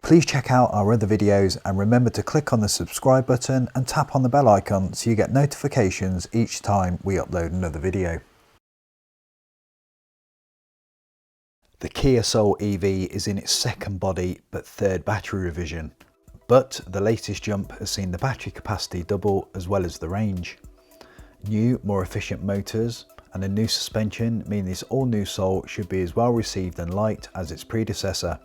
Please check out our other videos and remember to click on the subscribe button and tap on the bell icon so you get notifications each time we upload another video. The Kia Soul EV is in its second body but third battery revision, but the latest jump has seen the battery capacity double as well as the range. New, more efficient motors and a new suspension mean this all-new Soul should be as well received and liked as its predecessor.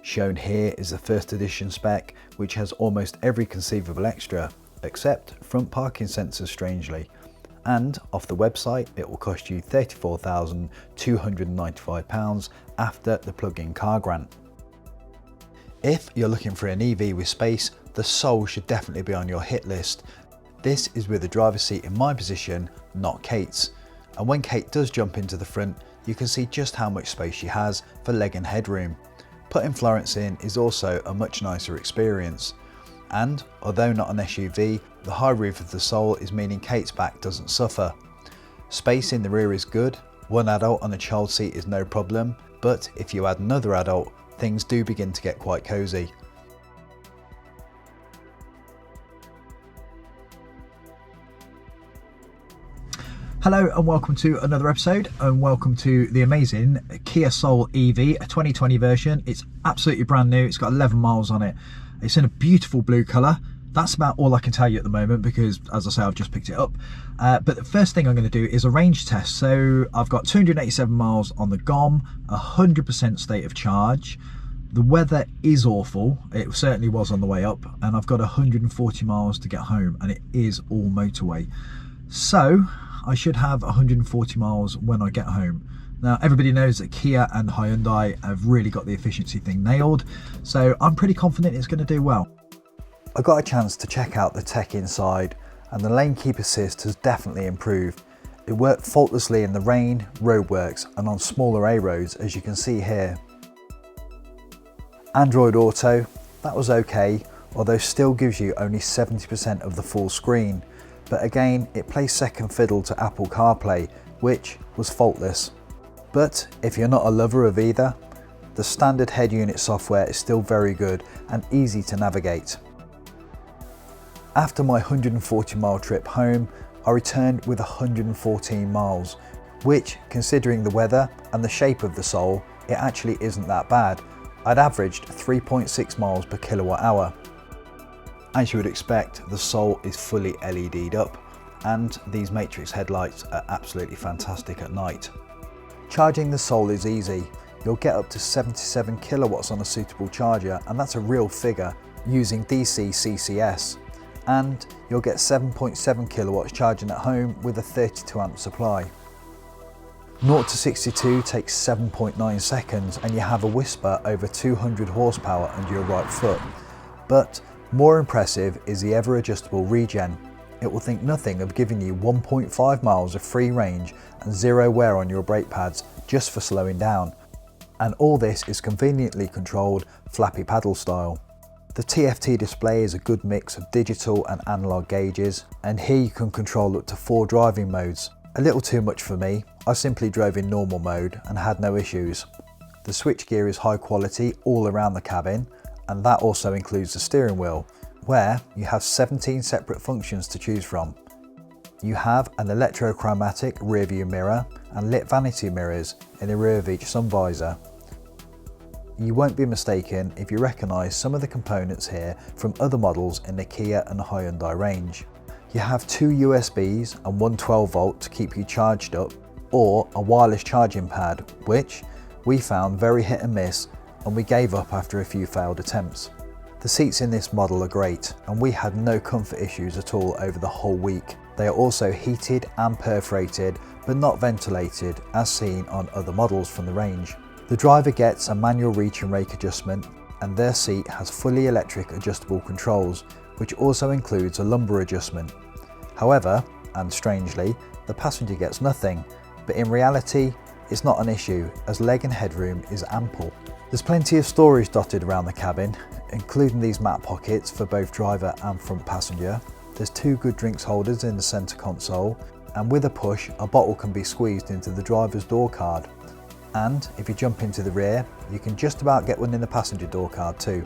Shown here is the first edition spec, which has almost every conceivable extra, except front parking sensors strangely, and off the website it will cost you £34,295 after the plug-in car grant. If you're looking for an EV with space, the Soul should definitely be on your hit list. This is with the driver's seat in my position, not Kate's, and when Kate does jump into the front, you can see just how much space she has for leg and headroom. Putting Florence in is also a much nicer experience, and although not an SUV, the high roof of the Soul is meaning Kate's back doesn't suffer. Space in the rear is good, one adult on a child seat is no problem, but if you add another adult, things do begin to get quite cosy. Hello and welcome to another episode, and welcome to the amazing Kia Soul EV, a 2020 version. It's absolutely brand new, it's got 11 miles on it. It's in a beautiful blue colour. That's about all I can tell you at the moment because, as I say, I've just picked it up. But the first thing I'm going to do is a range test. So I've got 287 miles on the GOM, 100% state of charge. The weather is awful, it certainly was on the way up, and I've got 140 miles to get home, and it is all motorway. So I should have 140 miles when I get home. Now everybody knows that Kia and Hyundai have really got the efficiency thing nailed, so I'm pretty confident it's going to do well. I got a chance to check out the tech inside, and the lane keep assist has definitely improved. It worked faultlessly in the rain, roadworks and on smaller A roads, as you can see here. Android Auto, that was okay, although still gives you only 70% of the full screen. But again, it plays second fiddle to Apple CarPlay, which was faultless. But if you're not a lover of either, the standard head unit software is still very good and easy to navigate. After my 140 mile trip home, I returned with 114 miles, which, considering the weather and the shape of the Soul, it actually isn't that bad. I'd averaged 3.6 miles per kilowatt hour. As you would expect, the Soul is fully LED'd up, and these matrix headlights are absolutely fantastic at night. Charging the Soul is easy. You'll get up to 77 kilowatts on a suitable charger, and that's a real figure, using DC CCS. And you'll get 7.7 kilowatts charging at home with a 32 amp supply. 0 to 62 takes 7.9 seconds, and you have a whisper over 200 horsepower under your right foot. But more impressive is the ever adjustable regen. It will think nothing of giving you 1.5 miles of free range and zero wear on your brake pads just for slowing down. And all this is conveniently controlled flappy paddle style. The TFT display is a good mix of digital and analog gauges, and here you can control up to 4 driving modes. A little too much for me, I simply drove in normal mode and had no issues. The switchgear is high quality all around the cabin, and that also includes the steering wheel, where you have 17 separate functions to choose from. You have an electrochromatic rear view mirror and lit vanity mirrors in the rear of each sun visor. You won't be mistaken if you recognise some of the components here from other models in the Kia and Hyundai range. You have 2 USBs and one 12 volt to keep you charged up, or a wireless charging pad, which we found very hit and miss, and we gave up after a few failed attempts. The seats in this model are great, and we had no comfort issues at all over the whole week. They are also heated and perforated, but not ventilated as seen on other models from the range. The driver gets a manual reach and rake adjustment, and their seat has fully electric adjustable controls, which also includes a lumbar adjustment. However, and strangely, the passenger gets nothing, but in reality, it's not an issue as leg and headroom is ample. There's plenty of storage dotted around the cabin, including these mat pockets for both driver and front passenger. There's 2 good drinks holders in the centre console, and with a push, a bottle can be squeezed into the driver's door card. And if you jump into the rear, you can just about get one in the passenger door card too.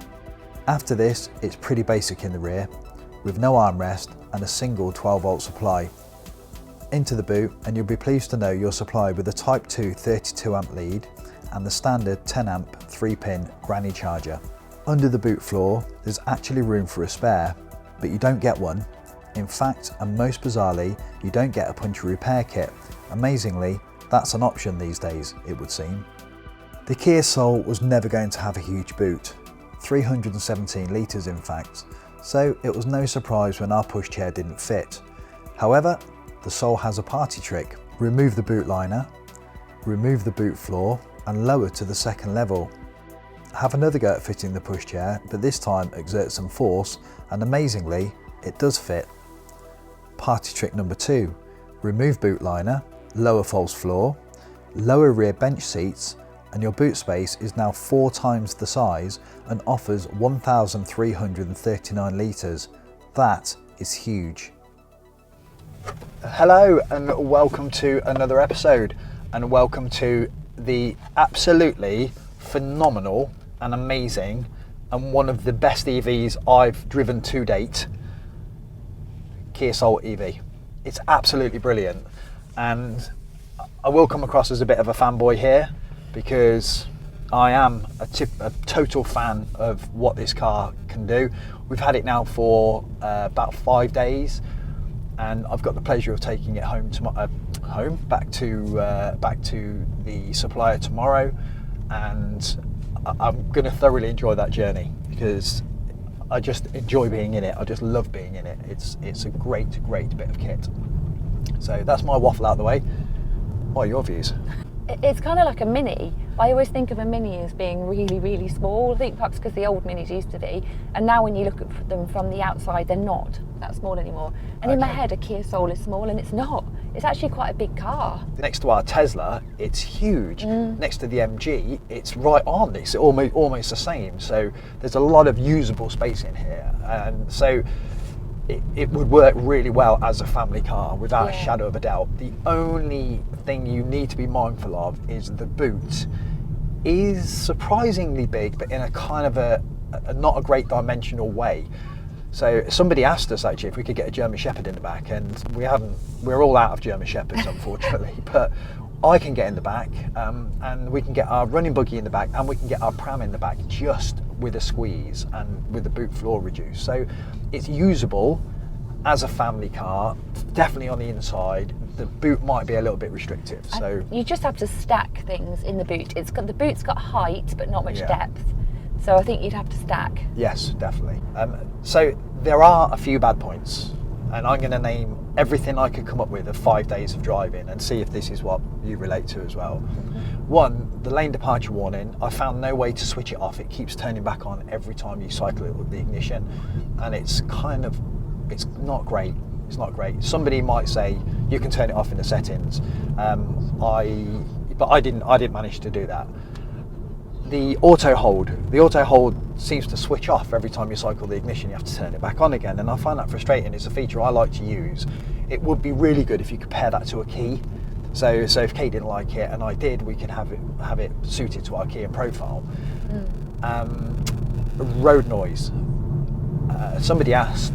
After this, it's pretty basic in the rear, with no armrest and a single 12-volt supply. Into the boot, and you'll be pleased to know you're supplied with a Type 2 32 amp lead and the standard 10 amp 3-pin granny charger. Under the boot floor, there's actually room for a spare, but you don't get one. In fact, and most bizarrely, you don't get a puncture repair kit. Amazingly, that's an option these days, it would seem. The Kia Soul was never going to have a huge boot, 317 litres in fact, so it was no surprise when our pushchair didn't fit. However, the Soul has a party trick. Remove the boot liner, remove the boot floor and lower to the second level. Have another go at fitting the pushchair, but this time exert some force and amazingly, it does fit. Party trick number 2, remove boot liner, lower false floor, lower rear bench seats, and your boot space is now 4 times the size and offers 1,339 litres. That is huge. Hello and welcome to another episode, and welcome to the absolutely phenomenal and amazing and one of the best EVs I've driven to date, Kia Soul EV. It's absolutely brilliant, and I will come across as a bit of a fanboy here because I am a total fan of what this car can do. We've had it now for about 5 days, and I've got the pleasure of taking it home back to the supplier tomorrow, and I'm going to thoroughly enjoy that journey because I just enjoy being in it. I just love being in it. It's a great bit of kit. So that's my waffle out of the way. What are your views? It's kind of like a Mini. I always think of a Mini as being really small. I think perhaps because the old Minis used to be, and now when you look at them from the outside, they're not that small anymore. And in my head, a Kia Soul is small, and it's not. It's actually quite a big car. Next to our Tesla, it's huge. Next to the MG, it's right on. It's almost the same. So there's a lot of usable space in here, and so it would work really well as a family car without a shadow of a doubt. The only thing you need to be mindful of is the boot is surprisingly big, but in a kind of a not a great dimensional way. So somebody asked us actually if we could get a German Shepherd in the back, and we're all out of German Shepherds unfortunately, but I can get in the back, and we can get our running buggy in the back, and we can get our pram in the back just with a squeeze and with the boot floor reduced. So it's usable as a family car, definitely on the inside. The boot might be a little bit restrictive. So you just have to stack things in the boot. The boot's got height but not much depth. So I think you'd have to stack. Yes, definitely. So there are a few bad points, and I'm going to name everything I could come up with of 5 days of driving and see if this is what you relate to as well. One, the lane departure warning. I found no way to switch it off. It keeps turning back on every time you cycle it with the ignition, and it's not great. It's not great. Somebody might say you can turn it off in the settings. But I didn't manage to do that. The auto hold seems to switch off every time you cycle the ignition. You have to turn it back on again, and I find that frustrating. It's a feature I like to use. It would be really good if you could pair that to a key. So if Kate didn't like it and I did, we could have it suited to our key and profile. Road noise. Somebody asked.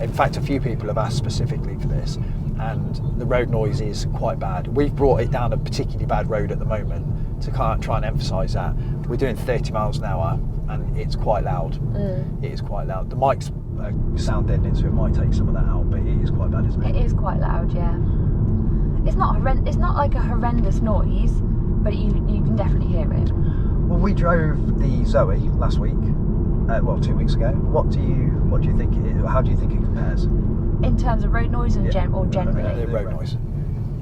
In fact, a few people have asked specifically for this, and the road noise is quite bad. We've brought it down a particularly bad road at the moment to try and emphasise that. We're doing 30 miles an hour, and it's quite loud. It is quite loud. The mic's sound deadening, so it might take some of that out, but it is quite bad, isn't it? It is quite loud, yeah. It's not like a horrendous noise, but you can definitely hear it. Well, we drove the Zoe last week. 2 weeks ago. What do you think? How do you think it compares? In terms of road noise and or generally? Road noise.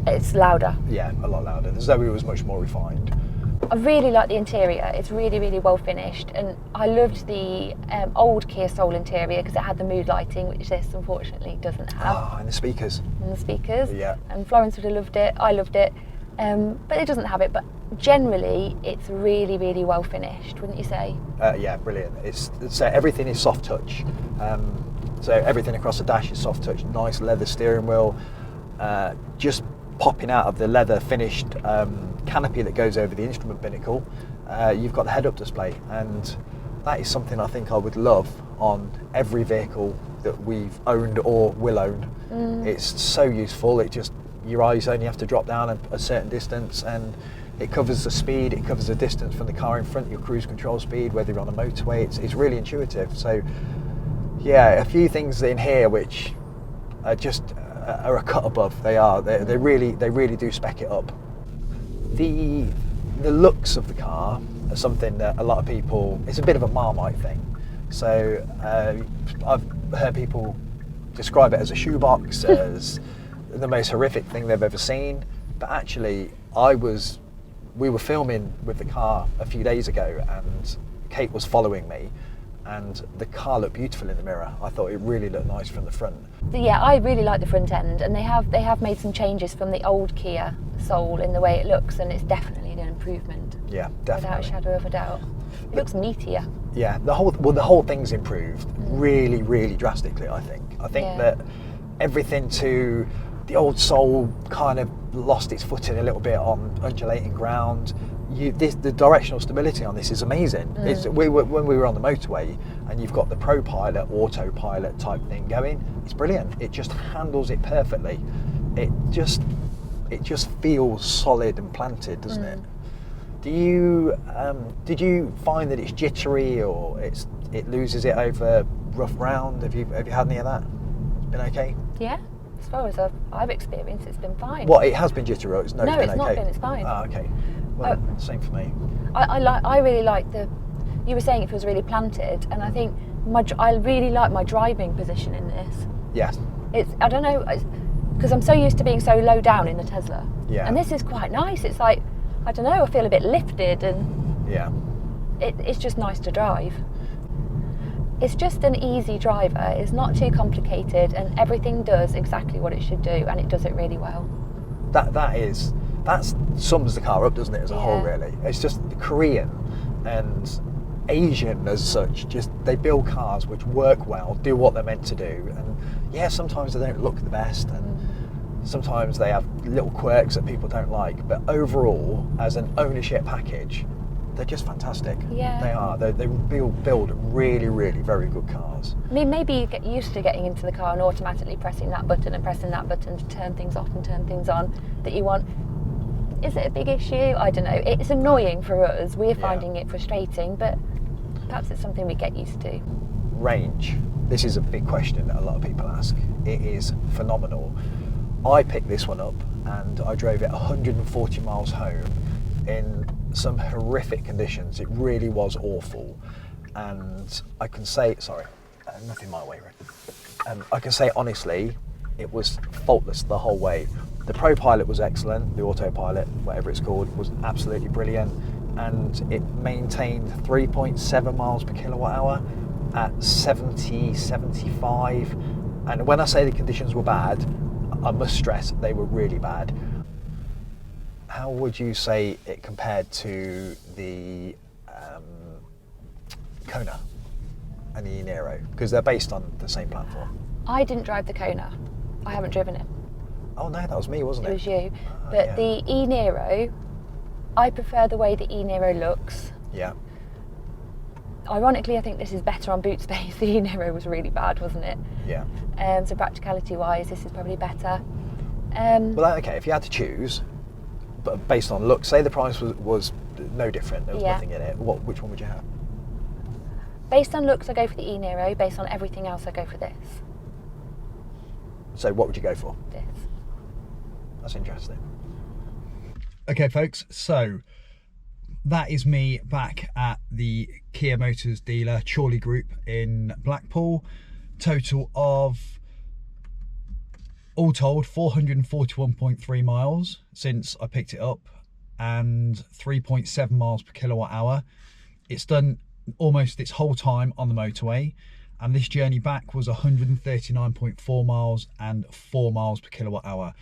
It's louder. Yeah, a lot louder. The Zoe was much more refined. I really like the interior. It's really well finished, and I loved the old Kia Soul interior because it had the mood lighting, which this unfortunately doesn't have. Oh, and the speakers. Yeah. And Florence would have loved it. I loved it. But it doesn't have it. But generally, it's really well finished, wouldn't you say? Yeah, brilliant. So everything is soft touch. So everything across the dash is soft touch. Nice leather steering wheel. Just popping out of the leather finished canopy that goes over the instrument binnacle, you've got the head-up display, and that is something I think I would love on every vehicle that we've owned or will own. It's so useful. It just, your eyes only have to drop down a certain distance, and it covers the speed, it covers the distance from the car in front, your cruise control speed, whether you're on a motorway. It's really intuitive. So yeah, a few things in here which are just are a cut above. They really do spec it up. The looks of the car are something that a lot of people, it's a bit of a Marmite thing. So I've heard people describe it as a shoebox, as the most horrific thing they've ever seen. But actually, we were filming with the car a few days ago, and Kate was following me, and the car looked beautiful in the mirror. I thought it really looked nice from the front. Yeah, I really like the front end, and they have made some changes from the old Kia Soul in the way it looks, and it's definitely an improvement. Yeah, definitely. Without a shadow of a doubt. It looks meatier. Yeah, the whole thing's improved really, really drastically. I think that everything to the old Soul kind of lost its footing a little bit on undulating ground. The directional stability on this is amazing. When we were on the motorway, and you've got the ProPilot, autopilot type thing going, it's brilliant. It just handles it perfectly. It just feels solid and planted, doesn't it? Did you find that it's jittery, or it loses it over rough ground? Have you had any of that? It's been okay? Yeah, as far as I've experienced, it's been fine. What, it has been jittery? No, it's been not okay. been. It's fine. Oh, okay. Well, same for me. I really like you were saying it feels really planted, and I think I really like my driving position in this. Yes. I don't know, because I'm so used to being so low down in the Tesla. Yeah. And this is quite nice. It's like, I don't know, I feel a bit lifted, and yeah, it's just nice to drive. It's just an easy driver. It's not too complicated, and everything does exactly what it should do, and it does it really well. That sums the car up, doesn't it, as a whole, really? It's just Korean and Asian as such, just they build cars which work well, do what they're meant to do, and yeah, sometimes they don't look the best, and sometimes they have little quirks that people don't like, but overall, as an ownership package, they're just fantastic. Yeah. They are. They build really, really very good cars. I mean, maybe you get used to getting into the car and automatically pressing that button and pressing that button to turn things off and turn things on that you want. Is it a big issue? I don't know. It's annoying for us. We're finding it frustrating, but perhaps it's something we get used to. Range. This is a big question that a lot of people ask. It is phenomenal. I picked this one up and I drove it 140 miles home in some horrific conditions. It really was awful. And I can say, nothing my way, right? I can say honestly, it was faultless the whole way. The ProPilot was excellent, the autopilot, whatever it's called, was absolutely brilliant, and it maintained 3.7 miles per kilowatt hour at 70, 75, and when I say the conditions were bad, I must stress they were really bad. How would you say it compared to the Kona and the e-Niro? Because they're based on the same platform. I didn't drive the Kona. I haven't driven it. Oh no, that was me, wasn't it? It was you. But the e-Niro, I prefer the way the e-Niro looks. Yeah. Ironically, I think this is better on boot space. The e-Niro was really bad, wasn't it? Yeah. So practicality-wise, this is probably better. Well, okay, if you had to choose, but based on look, say the price was no different, there was nothing in it, which one would you have? Based on looks, I go for the e-Niro. Based on everything else, I go for this. So what would you go for? This. That's interesting. Okay, folks, so that is me back at the Kia Motors dealer, Chorley Group in Blackpool. Total of, all told, 441.3 miles since I picked it up, and 3.7 miles per kilowatt hour. It's done almost its whole time on the motorway, and this journey back was 139.4 miles and 4 miles per kilowatt hour.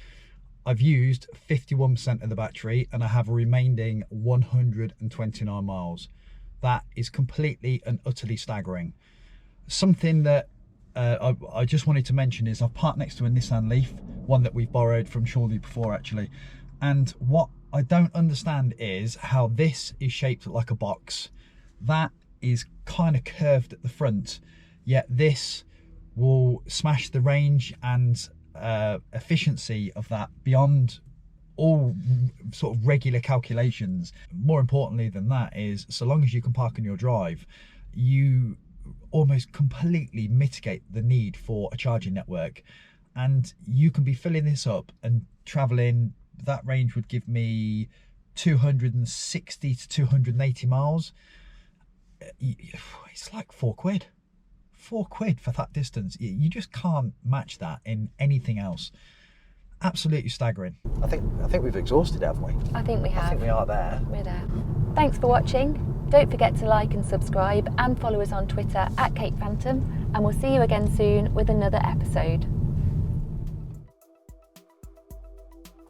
I've used 51% of the battery and I have a remaining 129 miles. That is completely and utterly staggering. Something that I just wanted to mention is I've parked next to a Nissan Leaf, one that we've borrowed from Chorley before actually, and what I don't understand is how this is shaped like a box. That is kind of curved at the front, yet this will smash the range and efficiency of that beyond all sort of regular calculations. More importantly than that is, so long as you can park on your drive, you almost completely mitigate the need for a charging network, and you can be filling this up and traveling. That range would give me 260 to 280 miles. It's like £4. £4 for that distance. You just can't match that in anything else. Absolutely staggering. I think we've exhausted it, haven't we? I think we have. I think we are there. We're there. Thanks for watching. Don't forget to like and subscribe and follow us on Twitter at Cape Phantom, and we'll see you again soon with another episode.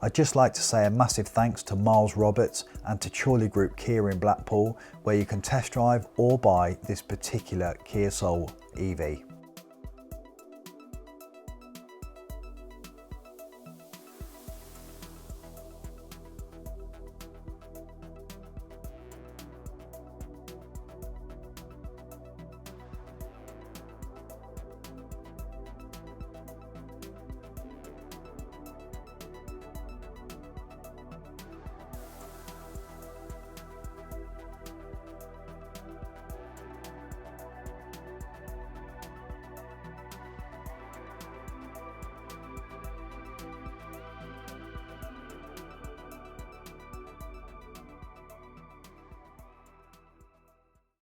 I'd just like to say a massive thanks to Miles Roberts and to Chorley Group Kia in Blackpool, where you can test drive or buy this particular Kia Soul EV.